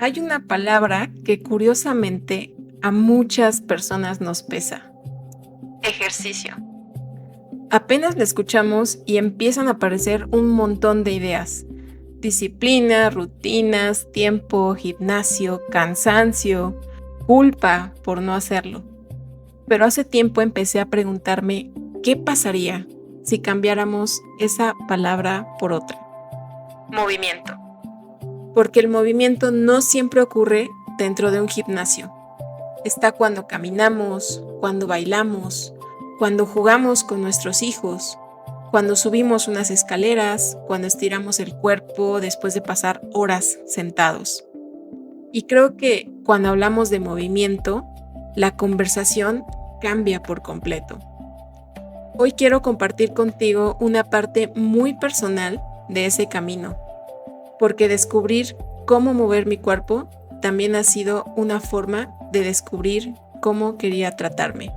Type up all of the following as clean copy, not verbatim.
Hay una palabra que curiosamente a muchas personas nos pesa. Ejercicio. Apenas la escuchamos y empiezan a aparecer un montón de ideas. Disciplina, rutinas, tiempo, gimnasio, cansancio, culpa por no hacerlo. Pero hace tiempo empecé a preguntarme qué pasaría si cambiáramos esa palabra por otra. Movimiento. Porque el movimiento no siempre ocurre dentro de un gimnasio. Está cuando caminamos, cuando bailamos, cuando jugamos con nuestros hijos, cuando subimos unas escaleras, cuando estiramos el cuerpo después de pasar horas sentados. Y creo que cuando hablamos de movimiento, la conversación cambia por completo. Hoy quiero compartir contigo una parte muy personal de ese camino, porque descubrir cómo mover mi cuerpo también ha sido una forma de descubrir cómo quería tratarme.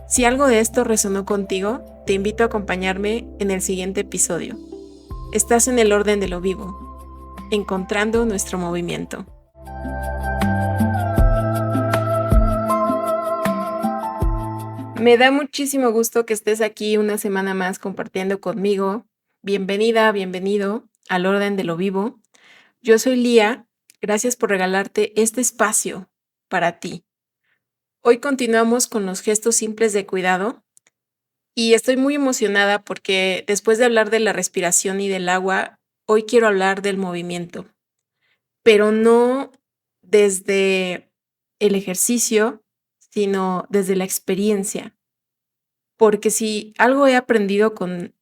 Si algo de esto resonó contigo, te invito a acompañarme en el siguiente episodio. Estás en el orden de lo vivo, encontrando nuestro movimiento. Me da muchísimo gusto que estés aquí una semana más compartiendo conmigo. Bienvenida, bienvenido al orden de lo vivo. Yo soy Lía, gracias por regalarte este espacio para ti. Hoy continuamos con los gestos simples de cuidado y estoy muy emocionada porque después de hablar de la respiración y del agua, hoy quiero hablar del movimiento, pero no desde el ejercicio, sino desde la experiencia. Porque si algo he aprendido con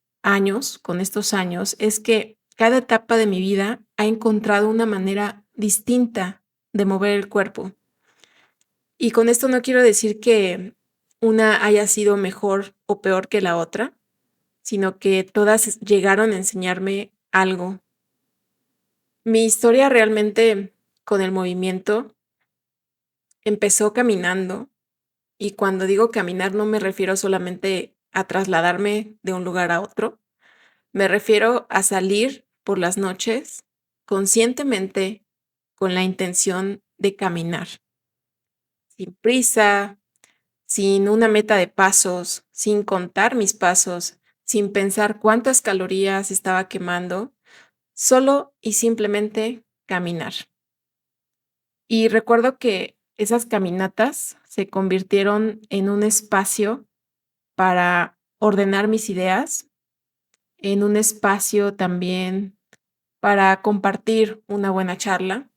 estos años, es que cada etapa de mi vida ha encontrado una manera distinta de mover el cuerpo. Y con esto no quiero decir que una haya sido mejor o peor que la otra, sino que todas llegaron a enseñarme algo. Mi historia realmente con el movimiento empezó caminando, y cuando digo caminar no me refiero solamente a trasladarme de un lugar a otro, me refiero a salir por las noches conscientemente con la intención de caminar, sin prisa, sin una meta de pasos, sin contar mis pasos, sin pensar cuántas calorías estaba quemando, solo y simplemente caminar. Y recuerdo que esas caminatas se convirtieron en un espacio para ordenar mis ideas, en un espacio también para compartir una buena charla.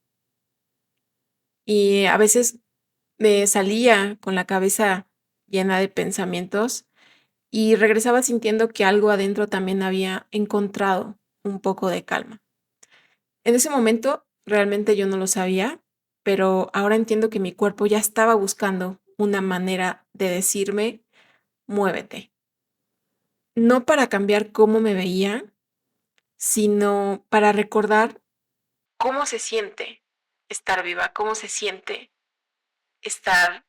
Y a veces me salía con la cabeza llena de pensamientos y regresaba sintiendo que algo adentro también había encontrado un poco de calma. En ese momento realmente yo no lo sabía, pero ahora entiendo que mi cuerpo ya estaba buscando una manera de decirme, muévete. No para cambiar cómo me veía, sino para recordar cómo se siente estar viva, cómo se siente estar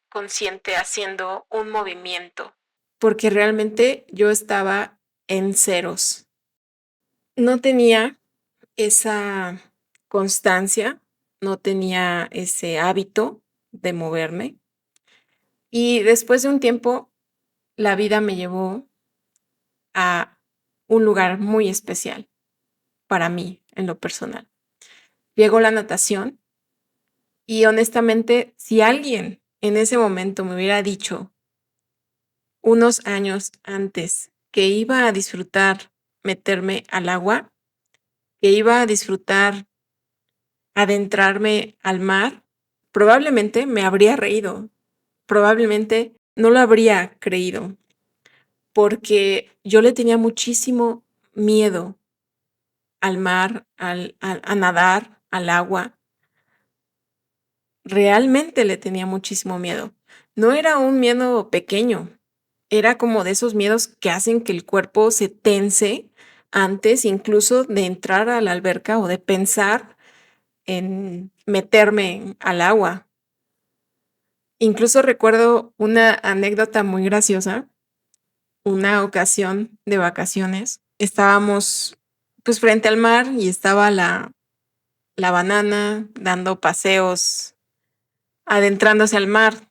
consciente haciendo un movimiento, porque realmente yo estaba en ceros. No tenía esa constancia, no tenía ese hábito de moverme, y después de un tiempo la vida me llevó a un lugar muy especial para mí en lo personal. Llegó la natación y honestamente, si alguien en ese momento me hubiera dicho unos años antes que iba a disfrutar meterme al agua, que iba a disfrutar adentrarme al mar, probablemente me habría reído, probablemente no lo habría creído, porque yo le tenía muchísimo miedo al mar, a nadar, al agua. Realmente le tenía muchísimo miedo. No era un miedo pequeño, era como de esos miedos que hacen que el cuerpo se tense antes incluso de entrar a la alberca o de pensar en meterme al agua. Incluso recuerdo una anécdota muy graciosa. Una ocasión de vacaciones, estábamos pues frente al mar y estaba la banana, dando paseos, adentrándose al mar.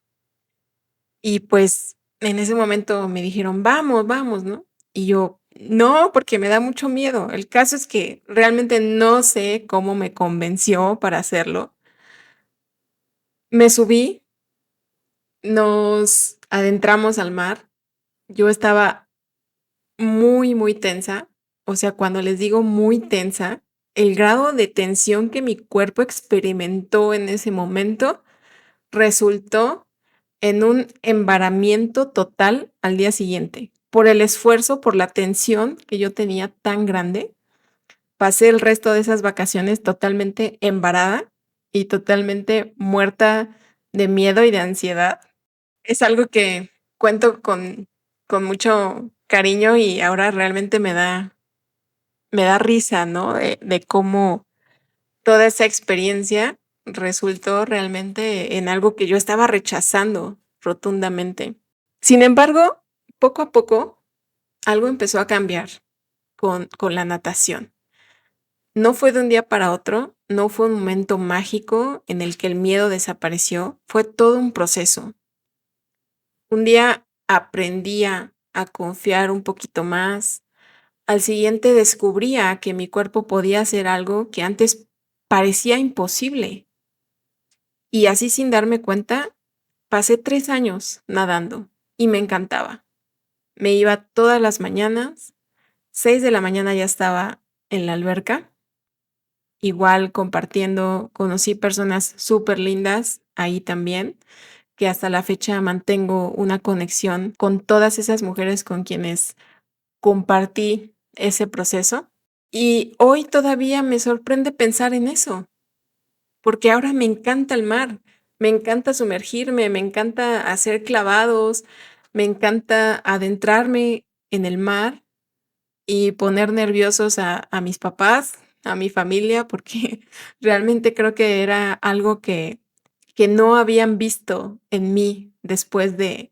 Y pues en ese momento me dijeron, vamos, vamos, ¿no? Y yo, no, porque me da mucho miedo. El caso es que realmente no sé cómo me convenció para hacerlo. Me subí, nos adentramos al mar. Yo estaba muy, muy tensa. O sea, cuando les digo muy tensa, el grado de tensión que mi cuerpo experimentó en ese momento resultó en un embaramiento total al día siguiente. Por el esfuerzo, por la tensión que yo tenía tan grande, pasé el resto de esas vacaciones totalmente embarada y totalmente muerta de miedo y de ansiedad. Es algo que cuento con mucho cariño y ahora realmente me da risa, ¿no? De cómo toda esa experiencia resultó realmente en algo que yo estaba rechazando rotundamente. Sin embargo, poco a poco algo empezó a cambiar con la natación. No fue de un día para otro, no fue un momento mágico en el que el miedo desapareció, fue todo un proceso. Un día aprendí a confiar un poquito más, al siguiente descubría que mi cuerpo podía hacer algo que antes parecía imposible. Y así sin darme cuenta, pasé 3 años nadando y me encantaba. Me iba todas las mañanas, 6 de la mañana ya estaba en la alberca, igual compartiendo, conocí personas súper lindas ahí también, que hasta la fecha mantengo una conexión con todas esas mujeres con quienes compartí ese proceso. Y hoy todavía me sorprende pensar en eso, porque ahora me encanta el mar, me encanta sumergirme, me encanta hacer clavados, me encanta adentrarme en el mar y poner nerviosos a mis papás, a mi familia, porque realmente creo que era algo que no habían visto en mí después de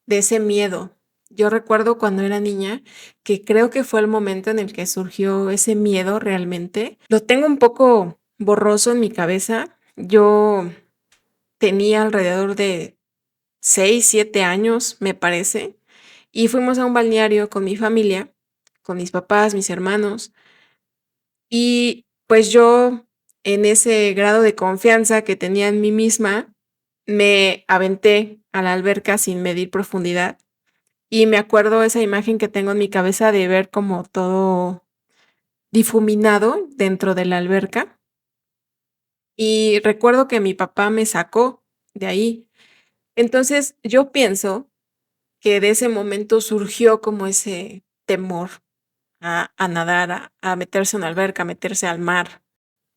ese miedo. Yo recuerdo cuando era niña, que creo que fue el momento en el que surgió ese miedo realmente. Lo tengo un poco borroso en mi cabeza. Yo tenía alrededor de 6, 7 años, me parece, y fuimos a un balneario con mi familia, con mis papás, mis hermanos, y pues yo, en ese grado de confianza que tenía en mí misma, me aventé a la alberca sin medir profundidad. Y me acuerdo esa imagen que tengo en mi cabeza de ver como todo difuminado dentro de la alberca. Y recuerdo que mi papá me sacó de ahí. Entonces, yo pienso que de ese momento surgió como ese temor a nadar, a meterse en una alberca, a meterse al mar.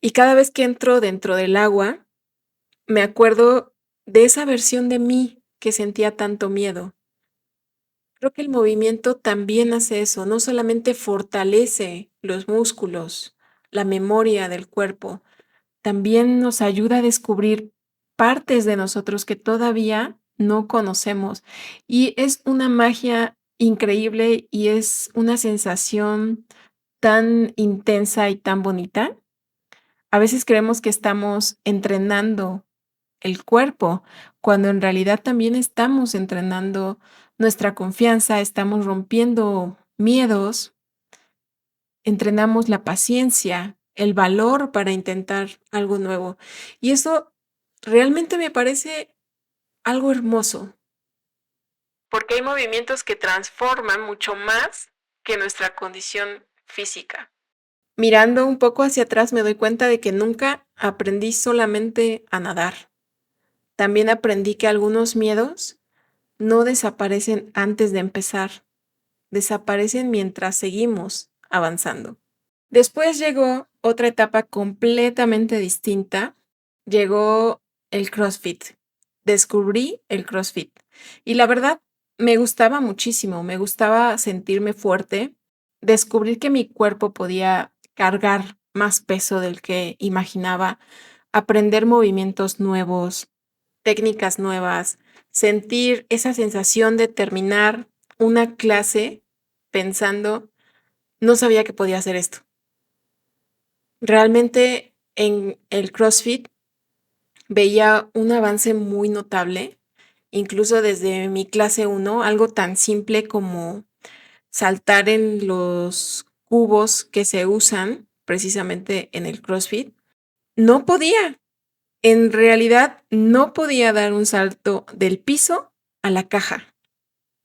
Y cada vez que entro dentro del agua, me acuerdo de esa versión de mí que sentía tanto miedo. Creo que el movimiento también hace eso, no solamente fortalece los músculos, la memoria del cuerpo, también nos ayuda a descubrir partes de nosotros que todavía no conocemos. Y es una magia increíble y es una sensación tan intensa y tan bonita. A veces creemos que estamos entrenando el cuerpo, cuando en realidad también estamos entrenando nuestra confianza, estamos rompiendo miedos, entrenamos la paciencia, el valor para intentar algo nuevo. Y eso realmente me parece algo hermoso, porque hay movimientos que transforman mucho más que nuestra condición física. Mirando un poco hacia atrás me doy cuenta de que nunca aprendí solamente a nadar. También aprendí que algunos miedos no desaparecen antes de empezar, desaparecen mientras seguimos avanzando. Después llegó otra etapa completamente distinta. Llegó el CrossFit. Descubrí el CrossFit. Y la verdad, me gustaba muchísimo, me gustaba sentirme fuerte, descubrir que mi cuerpo podía cargar más peso del que imaginaba, aprender movimientos nuevos, técnicas nuevas, sentir esa sensación de terminar una clase pensando, no sabía que podía hacer esto. Realmente en el CrossFit veía un avance muy notable, incluso desde mi clase 1, algo tan simple como saltar en los cubos que se usan precisamente en el CrossFit. No podía, en realidad no podía dar un salto del piso a la caja,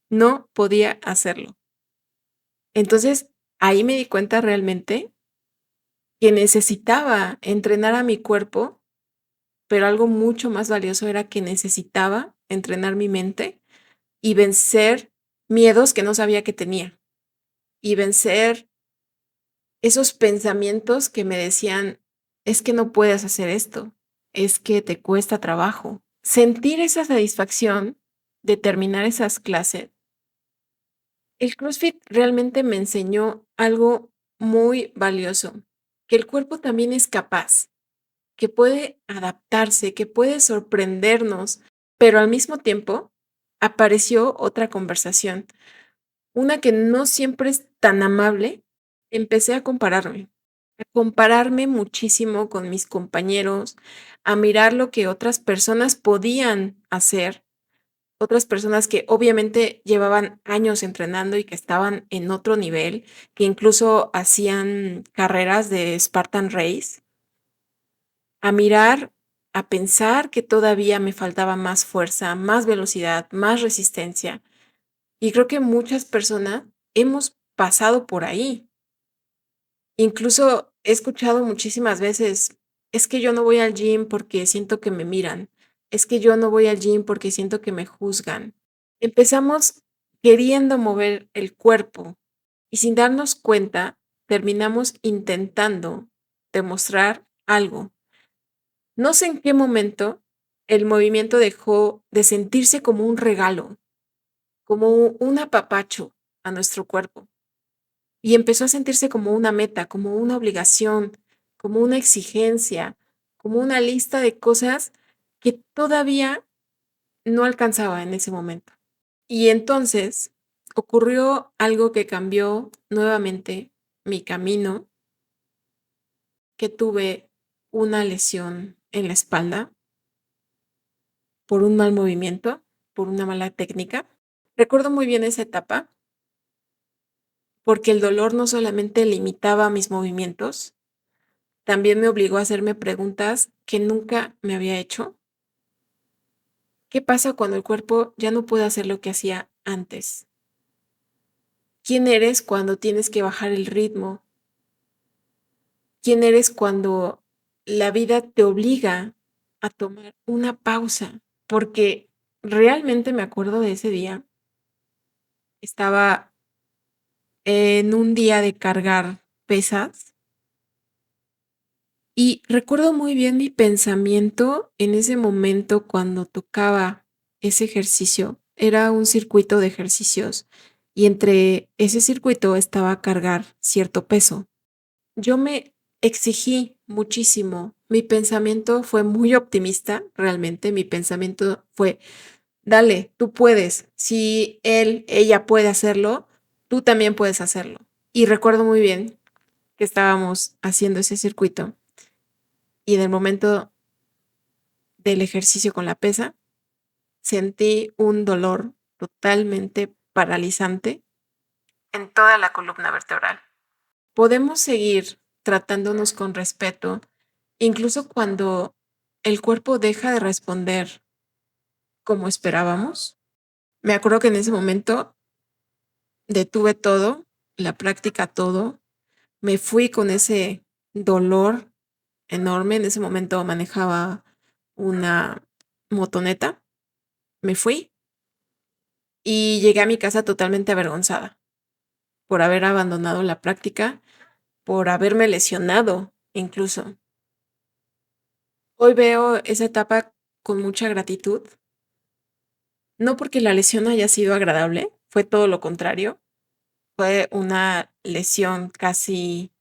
no podía hacerlo. Entonces, ahí me di cuenta realmente que necesitaba entrenar a mi cuerpo, pero algo mucho más valioso era que necesitaba entrenar mi mente y vencer miedos que no sabía que tenía, y vencer esos pensamientos que me decían: "Es que no puedes hacer esto, es que te cuesta trabajo". Sentir esa satisfacción de terminar esas clases, el CrossFit realmente me enseñó algo muy valioso, que el cuerpo también es capaz, que puede adaptarse, que puede sorprendernos, pero al mismo tiempo apareció otra conversación, una que no siempre es tan amable. Empecé a compararme muchísimo con mis compañeros, a mirar lo que otras personas podían hacer, otras personas que obviamente llevaban años entrenando y que estaban en otro nivel, que incluso hacían carreras de Spartan Race, a mirar, a pensar que todavía me faltaba más fuerza, más velocidad, más resistencia. Y creo que muchas personas hemos pasado por ahí. Incluso he escuchado muchísimas veces: "Es que yo no voy al gym porque siento que me miran, es que yo no voy al gym porque siento que me juzgan". Empezamos queriendo mover el cuerpo y sin darnos cuenta terminamos intentando demostrar algo. No sé en qué momento el movimiento dejó de sentirse como un regalo, como un apapacho a nuestro cuerpo, y empezó a sentirse como una meta, como una obligación, como una exigencia, como una lista de cosas que todavía no alcanzaba en ese momento. Y entonces ocurrió algo que cambió nuevamente mi camino, que tuve una lesión en la espalda por un mal movimiento, por una mala técnica. Recuerdo muy bien esa etapa porque el dolor no solamente limitaba mis movimientos, también me obligó a hacerme preguntas que nunca me había hecho. ¿Qué pasa cuando el cuerpo ya no puede hacer lo que hacía antes? ¿Quién eres cuando tienes que bajar el ritmo? ¿Quién eres cuando la vida te obliga a tomar una pausa? Porque realmente me acuerdo de ese día. Estaba en un día de cargar pesas y recuerdo muy bien mi pensamiento en ese momento cuando tocaba ese ejercicio. Era un circuito de ejercicios y entre ese circuito estaba cargar cierto peso. Yo me exigí muchísimo. Mi pensamiento fue muy optimista, realmente. Mi pensamiento fue: "Dale, tú puedes. Si él, ella puede hacerlo, tú también puedes hacerlo". Y recuerdo muy bien que estábamos haciendo ese circuito y en el momento del ejercicio con la pesa, sentí un dolor totalmente paralizante en toda la columna vertebral. Podemos seguir tratándonos con respeto, incluso cuando el cuerpo deja de responder como esperábamos. Me acuerdo que en ese momento detuve todo, la práctica, todo. Me fui con ese dolor enorme. En ese momento manejaba una motoneta. Me fui y llegué a mi casa totalmente avergonzada por haber abandonado la práctica, por haberme lesionado incluso. Hoy veo esa etapa con mucha gratitud, no porque la lesión haya sido agradable, fue todo lo contrario, fue una lesión casi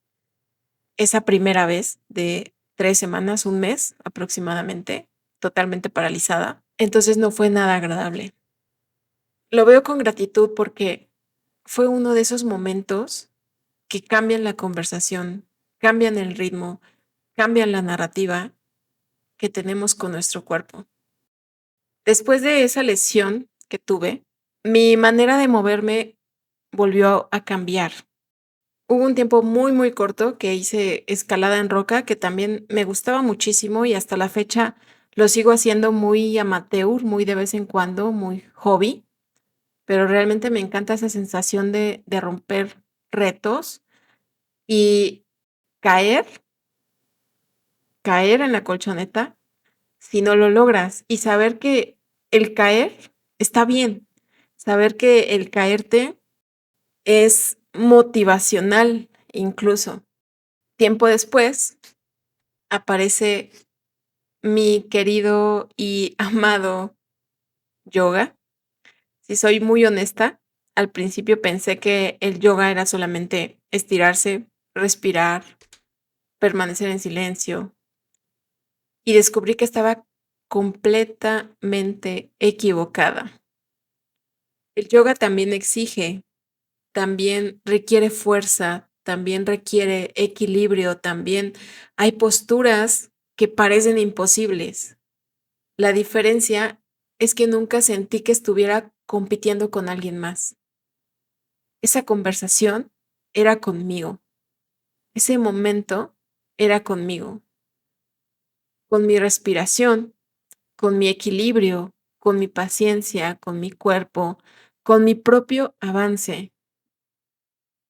esa primera vez de 3 semanas, un mes aproximadamente, totalmente paralizada, entonces no fue nada agradable. Lo veo con gratitud porque fue uno de esos momentos que cambian la conversación, cambian el ritmo, cambian la narrativa que tenemos con nuestro cuerpo. Después de esa lesión que tuve, mi manera de moverme volvió a cambiar. Hubo un tiempo muy, muy corto que hice escalada en roca, que también me gustaba muchísimo y hasta la fecha lo sigo haciendo muy amateur, muy de vez en cuando, muy hobby, pero realmente me encanta esa sensación de romper retos y caer, caer en la colchoneta si no lo logras y saber que el caer está bien, saber que el caerte es motivacional incluso. Tiempo después aparece mi querido y amado yoga. Si soy muy honesta, al principio pensé que el yoga era solamente estirarse, respirar, permanecer en silencio y descubrí que estaba completamente equivocada. El yoga también exige, también requiere fuerza, también requiere equilibrio, también hay posturas que parecen imposibles. La diferencia es que nunca sentí que estuviera compitiendo con alguien más. Esa conversación era conmigo. Ese momento era conmigo, con mi respiración, con mi equilibrio, con mi paciencia, con mi cuerpo, con mi propio avance.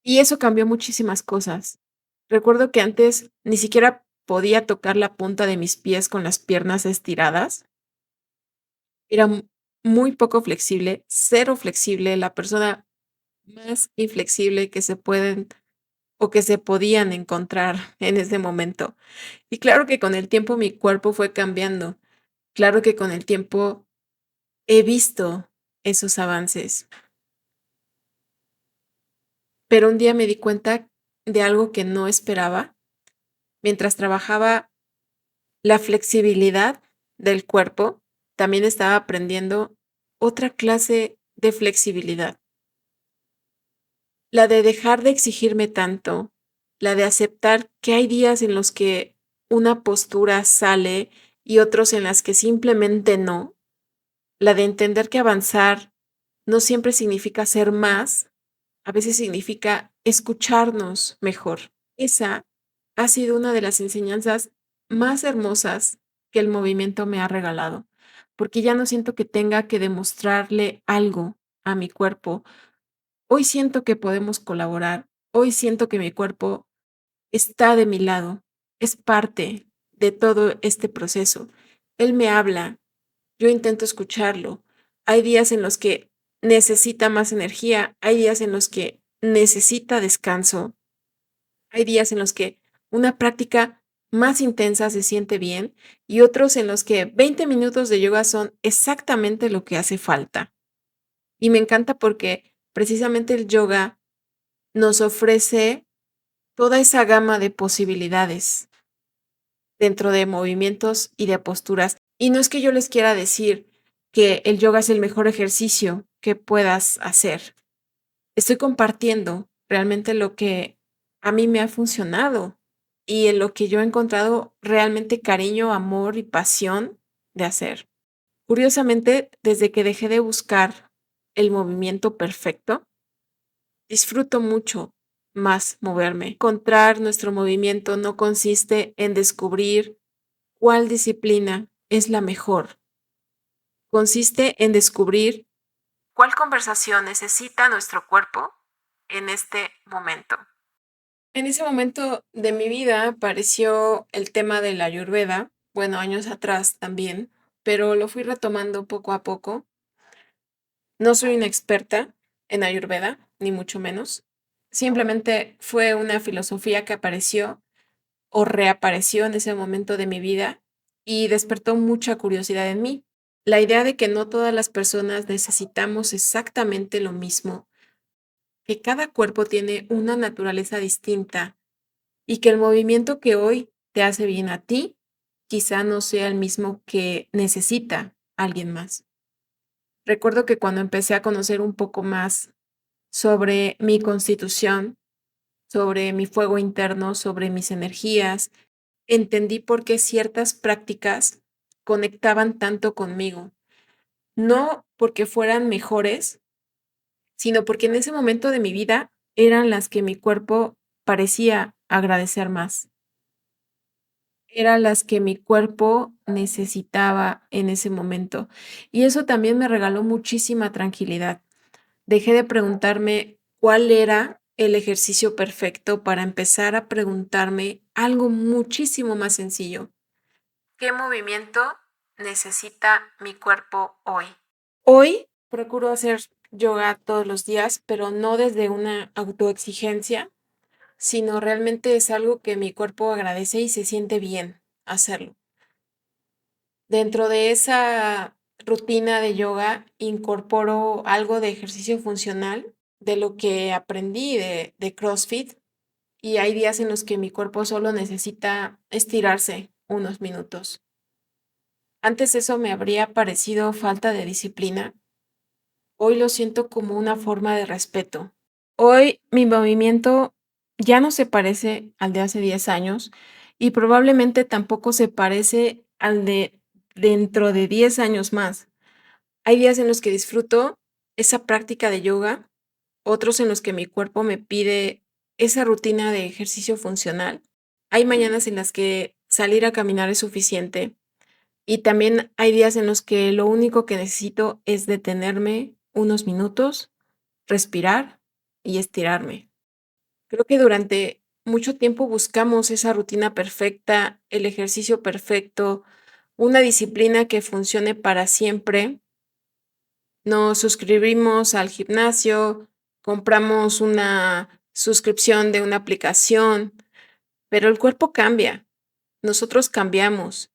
Y eso cambió muchísimas cosas. Recuerdo que antes ni siquiera podía tocar la punta de mis pies con las piernas estiradas. Era muy poco flexible, cero flexible, la persona más inflexible que se pueden o que se podían encontrar en ese momento. Y claro que con el tiempo mi cuerpo fue cambiando. Claro que con el tiempo he visto esos avances. Pero un día me di cuenta de algo que no esperaba. Mientras trabajaba la flexibilidad del cuerpo, también estaba aprendiendo otra clase de flexibilidad. La de dejar de exigirme tanto, la de aceptar que hay días en los que una postura sale y otros en las que simplemente no, la de entender que avanzar no siempre significa ser más, a veces significa escucharnos mejor. Esa ha sido una de las enseñanzas más hermosas que el movimiento me ha regalado, porque ya no siento que tenga que demostrarle algo a mi cuerpo. Hoy siento que podemos colaborar. Hoy siento que mi cuerpo está de mi lado. Es parte de todo este proceso. Él me habla. Yo intento escucharlo. Hay días en los que necesita más energía. Hay días en los que necesita descanso. Hay días en los que una práctica más intensa se siente bien y otros en los que 20 minutos de yoga son exactamente lo que hace falta. Y me encanta porque precisamente el yoga nos ofrece toda esa gama de posibilidades dentro de movimientos y de posturas. Y no es que yo les quiera decir que el yoga es el mejor ejercicio que puedas hacer. Estoy compartiendo realmente lo que a mí me ha funcionado y en lo que yo he encontrado realmente cariño, amor y pasión de hacer. Curiosamente, desde que dejé de buscar el movimiento perfecto, disfruto mucho más moverme. Encontrar nuestro movimiento no consiste en descubrir cuál disciplina es la mejor. Consiste en descubrir cuál conversación necesita nuestro cuerpo en este momento. En ese momento de mi vida apareció el tema de la Ayurveda, bueno, años atrás también, pero lo fui retomando poco a poco. No soy una experta en Ayurveda, ni mucho menos. Simplemente fue una filosofía que apareció o reapareció en ese momento de mi vida y despertó mucha curiosidad en mí. La idea de que no todas las personas necesitamos exactamente lo mismo, que cada cuerpo tiene una naturaleza distinta y que el movimiento que hoy te hace bien a ti quizá no sea el mismo que necesita alguien más. Recuerdo que cuando empecé a conocer un poco más sobre mi constitución, sobre mi fuego interno, sobre mis energías, entendí por qué ciertas prácticas conectaban tanto conmigo. No porque fueran mejores, sino porque en ese momento de mi vida eran las que mi cuerpo parecía agradecer más. Eran las que mi cuerpo necesitaba en ese momento. Y eso también me regaló muchísima tranquilidad. Dejé de preguntarme cuál era el ejercicio perfecto para empezar a preguntarme algo muchísimo más sencillo. ¿Qué movimiento necesita mi cuerpo hoy? Hoy procuro hacer yoga todos los días, pero no desde una autoexigencia, sino realmente es algo que mi cuerpo agradece y se siente bien hacerlo. Dentro de esa rutina de yoga incorporo algo de ejercicio funcional de lo que aprendí de CrossFit y hay días en los que mi cuerpo solo necesita estirarse unos minutos. Antes eso me habría parecido falta de disciplina. Hoy lo siento como una forma de respeto. Hoy mi movimiento ya no se parece al de hace 10 años y probablemente tampoco se parece al de dentro de 10 años más. Hay días en los que disfruto esa práctica de yoga, otros en los que mi cuerpo me pide esa rutina de ejercicio funcional. Hay mañanas en las que salir a caminar es suficiente y también hay días en los que lo único que necesito es detenerme unos minutos, respirar y estirarme. Creo que durante mucho tiempo buscamos esa rutina perfecta, el ejercicio perfecto, una disciplina que funcione para siempre. Nos suscribimos al gimnasio, compramos una suscripción de una aplicación, pero el cuerpo cambia, nosotros cambiamos.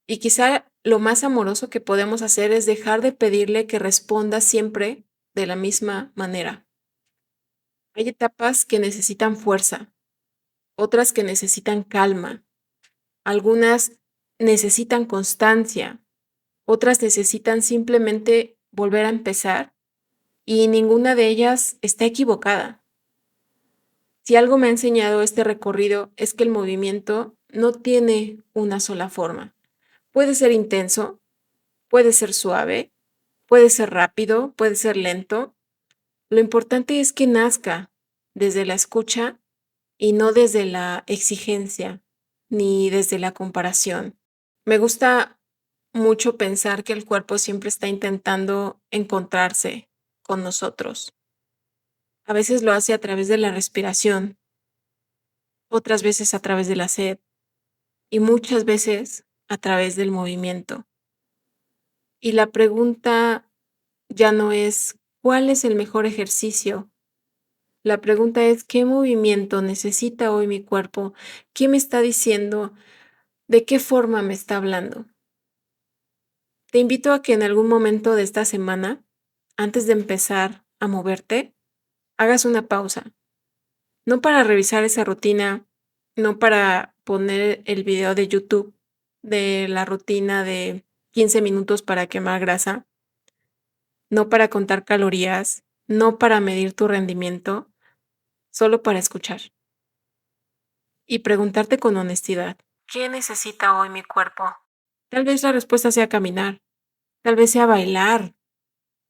Y quizá lo más amoroso que podemos hacer es dejar de pedirle que responda siempre de la misma manera. Hay etapas que necesitan fuerza, otras que necesitan calma, algunas necesitan constancia, otras necesitan simplemente volver a empezar y ninguna de ellas está equivocada. Si algo me ha enseñado este recorrido es que el movimiento no tiene una sola forma. Puede ser intenso, puede ser suave, puede ser rápido, puede ser lento. Lo importante es que nazca desde la escucha y no desde la exigencia ni desde la comparación. Me gusta mucho pensar que el cuerpo siempre está intentando encontrarse con nosotros. A veces lo hace a través de la respiración, otras veces a través de la sed y muchas veces a través del movimiento. Y la pregunta ya no es ¿cuál es el mejor ejercicio? La pregunta es ¿qué movimiento necesita hoy mi cuerpo? ¿Qué me está diciendo? ¿De qué forma me está hablando? Te invito a que en algún momento de esta semana, antes de empezar a moverte, hagas una pausa. No para revisar esa rutina, no para poner el video de YouTube de la rutina de 15 minutos para quemar grasa, no para contar calorías, no para medir tu rendimiento, solo para escuchar y preguntarte con honestidad, ¿qué necesita hoy mi cuerpo? Tal vez la respuesta sea caminar, tal vez sea bailar,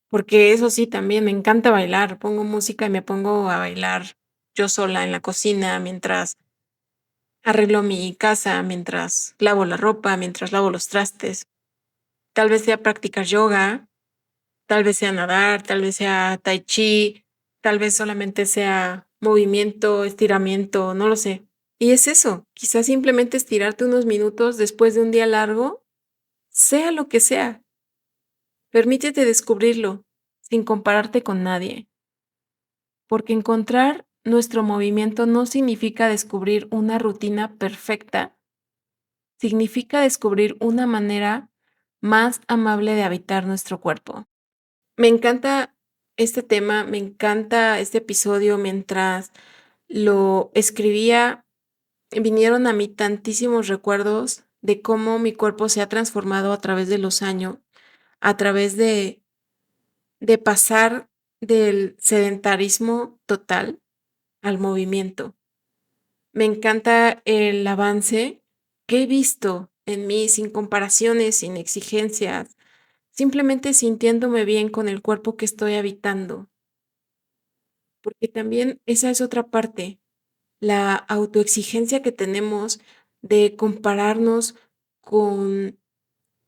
porque eso sí, también me encanta bailar. Pongo música y me pongo a bailar yo sola en la cocina mientras arreglo mi casa, mientras lavo la ropa, mientras lavo los trastes. Tal vez sea practicar yoga, tal vez sea nadar, tal vez sea tai chi, tal vez solamente sea movimiento, estiramiento, no lo sé. Y es eso, quizás simplemente estirarte unos minutos después de un día largo, sea lo que sea. Permítete descubrirlo sin compararte con nadie, porque encontrar nuestro movimiento no significa descubrir una rutina perfecta, significa descubrir una manera más amable de habitar nuestro cuerpo. Me encanta este tema, me encanta este episodio. Mientras lo escribía, vinieron a mí tantísimos recuerdos de cómo mi cuerpo se ha transformado a través de los años, a través de pasar del sedentarismo total al movimiento. Me encanta el avance ¿Qué he visto en mí sin comparaciones, sin exigencias, simplemente sintiéndome bien con el cuerpo que estoy habitando? Porque también esa es otra parte, la autoexigencia que tenemos de compararnos con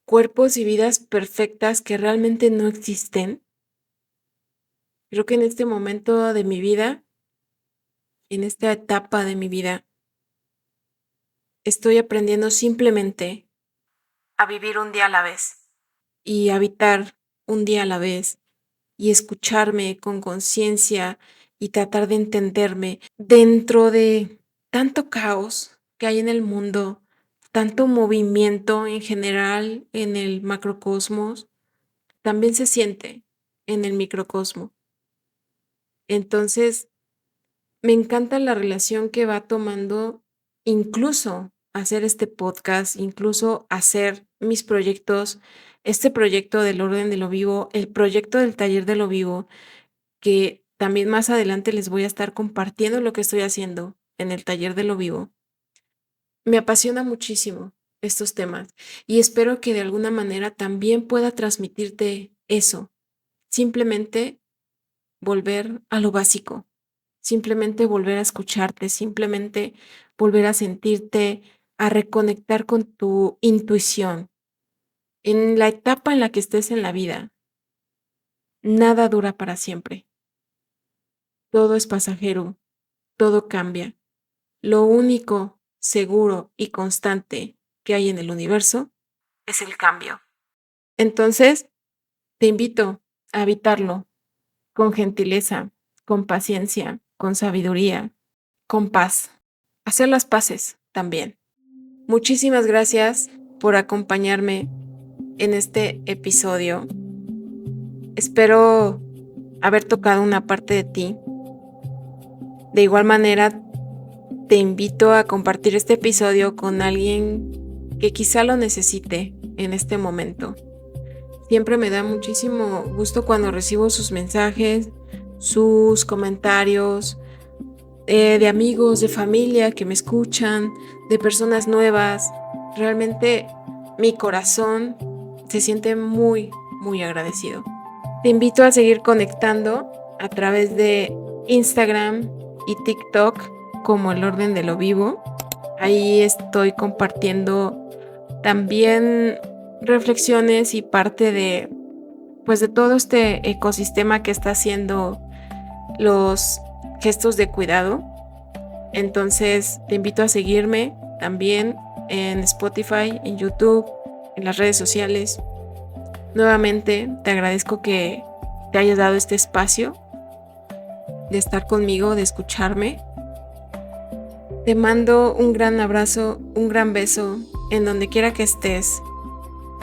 cuerpos y vidas perfectas que realmente no existen. Creo que en este momento de mi vida, en esta etapa de mi vida, estoy aprendiendo simplemente a vivir un día a la vez y habitar un día a la vez y escucharme con conciencia y tratar de entenderme dentro de tanto caos que hay en el mundo, tanto movimiento en general en el macrocosmos, también se siente en el microcosmo. Entonces, me encanta la relación que va tomando incluso hacer este podcast, incluso hacer mis proyectos, este proyecto del orden de lo vivo, el proyecto del taller de lo vivo, que también más adelante les voy a estar compartiendo lo que estoy haciendo en el taller de lo vivo. Me apasiona muchísimo estos temas y espero que de alguna manera también pueda transmitirte eso, simplemente volver a lo básico, simplemente volver a escucharte, simplemente volver a sentirte, a reconectar con tu intuición. En la etapa en la que estés en la vida, nada dura para siempre. Todo es pasajero, todo cambia. Lo único seguro y constante que hay en el universo es el cambio. Entonces, te invito a habitarlo con gentileza, con paciencia, con sabiduría, con paz. Hacer las paces también. Muchísimas gracias por acompañarme en este episodio. Espero haber tocado una parte de ti. De igual manera, te invito a compartir este episodio con alguien que quizá lo necesite en este momento. Siempre me da muchísimo gusto cuando recibo sus mensajes, sus comentarios, de amigos, de familia que me escuchan, de personas nuevas. Realmente mi corazón se siente muy, muy agradecido. Te invito a seguir conectando a través de Instagram y TikTok como El Orden de lo Vivo. Ahí estoy compartiendo también reflexiones y parte de todo este ecosistema que está haciendo los gestos de cuidado. Entonces te invito a seguirme también en Spotify, en YouTube, en las redes sociales. Nuevamente te agradezco que te hayas dado este espacio de estar conmigo, de escucharme. Te mando un gran abrazo, un gran beso en donde quiera que estés.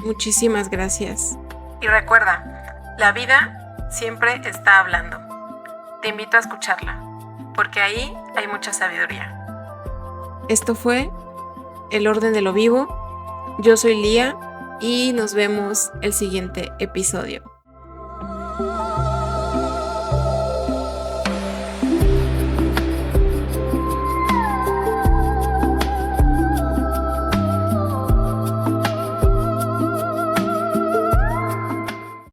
Muchísimas gracias. Y recuerda, la vida siempre está hablando. Te invito a escucharla, porque ahí hay mucha sabiduría. Esto fue El Orden de lo Vivo. Yo soy Lía y nos vemos el siguiente episodio.